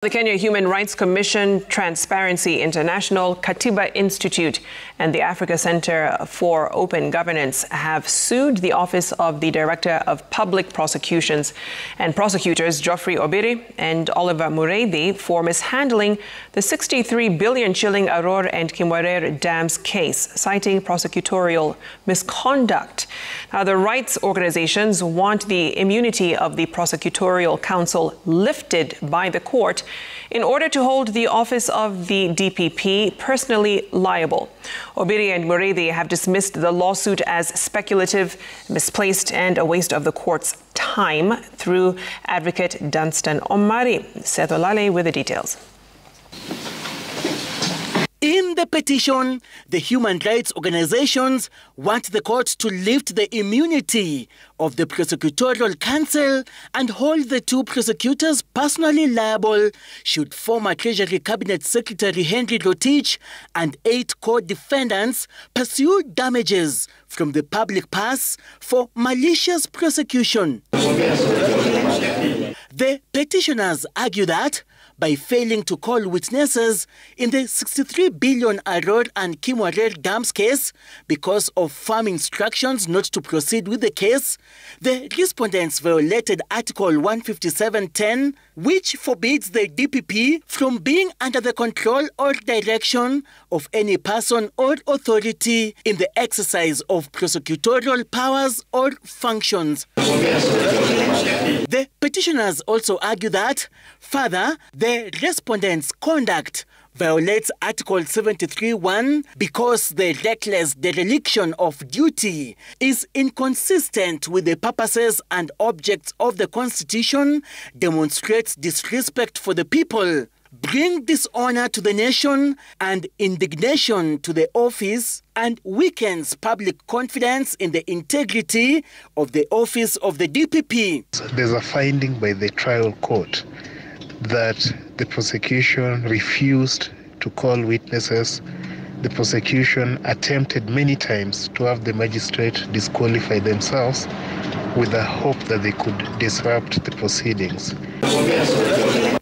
The Kenya Human Rights Commission, Transparency International, Katiba Institute, and the Africa Center for Open Governance have sued the Office of the Director of Public Prosecutions and Prosecutors, Geoffrey Obiri and Oliver Mureithi, for mishandling the 63 billion shilling Arror and Kimwarer dams case, citing prosecutorial misconduct. Now, the rights organizations want the immunity of the Prosecutorial Council lifted by the court in order to hold the office of the DPP personally liable. Obiri and Mureithi have dismissed the lawsuit as speculative, misplaced, and a waste of the court's time through advocate Dunstan Omari. Seth Olale with the details. In the petition, the human rights organizations want the court to lift the immunity of the Prosecutorial Council and hold the two prosecutors personally liable should former Treasury Cabinet Secretary Henry Rotich and 8 co-defendants pursue damages from the public purse for malicious prosecution. The petitioners argue that by failing to call witnesses in the 63 billion Arror and Kimwarer dams case because of firm instructions not to proceed with the case, the respondents violated Article 157.10, which forbids the DPP from being under the control or direction of any person or authority in the exercise of prosecutorial powers or functions. The petitioners also argue that, further, the respondents' conduct violates Article 73.1 because the reckless dereliction of duty is inconsistent with the purposes and objects of the Constitution, demonstrates disrespect for the people, bring dishonor to the nation and indignation to the office, and weakens public confidence in the integrity of the office of the DPP. There's a finding by the trial court that the prosecution refused to call witnesses. The prosecution attempted many times to have the magistrate disqualify themselves with the hope that they could disrupt the proceedings.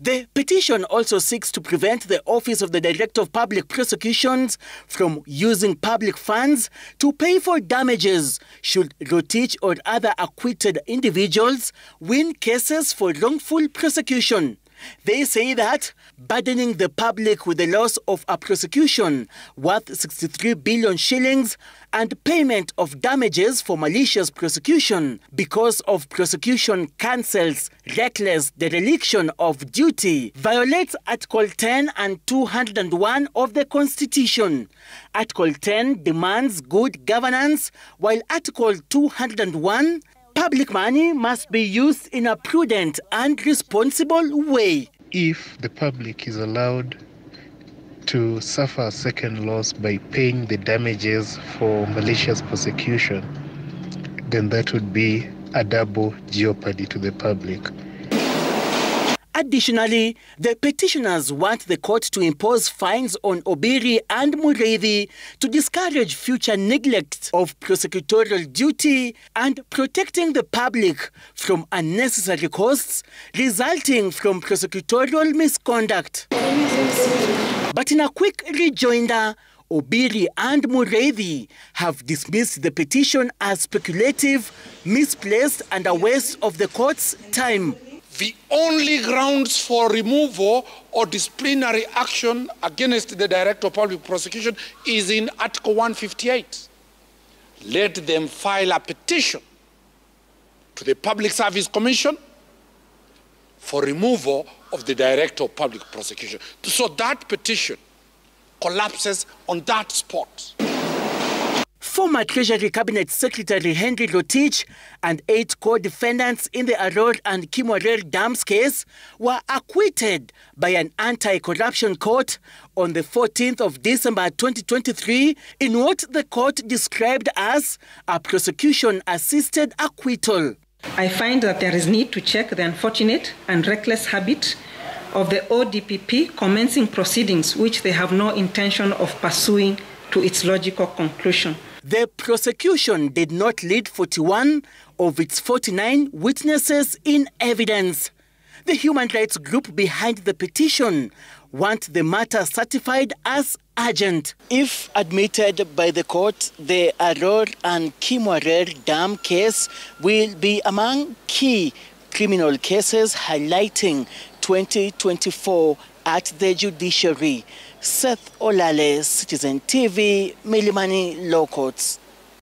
The petition also seeks to prevent the Office of the Director of Public Prosecutions from using public funds to pay for damages should Rotich or other acquitted individuals win cases for wrongful prosecution. They say that burdening the public with the loss of a prosecution worth 63 billion shillings and payment of damages for malicious prosecution because of prosecution council's reckless dereliction of duty violates Article 10 and 201 of the Constitution. Article 10 demands good governance, while Article 201 public money must be used in a prudent and responsible way. If the public is allowed to suffer a second loss by paying the damages for malicious prosecution, then that would be a double jeopardy to the public. Additionally, the petitioners want the court to impose fines on Obiri and Mureithi to discourage future neglect of prosecutorial duty and protecting the public from unnecessary costs resulting from prosecutorial misconduct. But in a quick rejoinder, Obiri and Mureithi have dismissed the petition as speculative, misplaced, and a waste of the court's time. The only grounds for removal or disciplinary action against the Director of Public Prosecution is in Article 158. Let them file a petition to the Public Service Commission for removal of the Director of Public Prosecution. So that petition collapses on that spot. Former Treasury Cabinet Secretary Henry Rotich and 8 co-defendants in the Arror and Kimwarer dams case were acquitted by an anti-corruption court on the 14th of December 2023 in what the court described as a prosecution-assisted acquittal. I find that there is need to check the unfortunate and reckless habit of the ODPP commencing proceedings which they have no intention of pursuing to its logical conclusion. The prosecution did not lead 41 of its 49 witnesses in evidence. The human rights group behind the petition want the matter certified as urgent. If admitted by the court, the Arror and Kimwarer dam case will be among key criminal cases highlighting 2024 at the judiciary. Seth Olale, Citizen TV, Milimani Law Courts.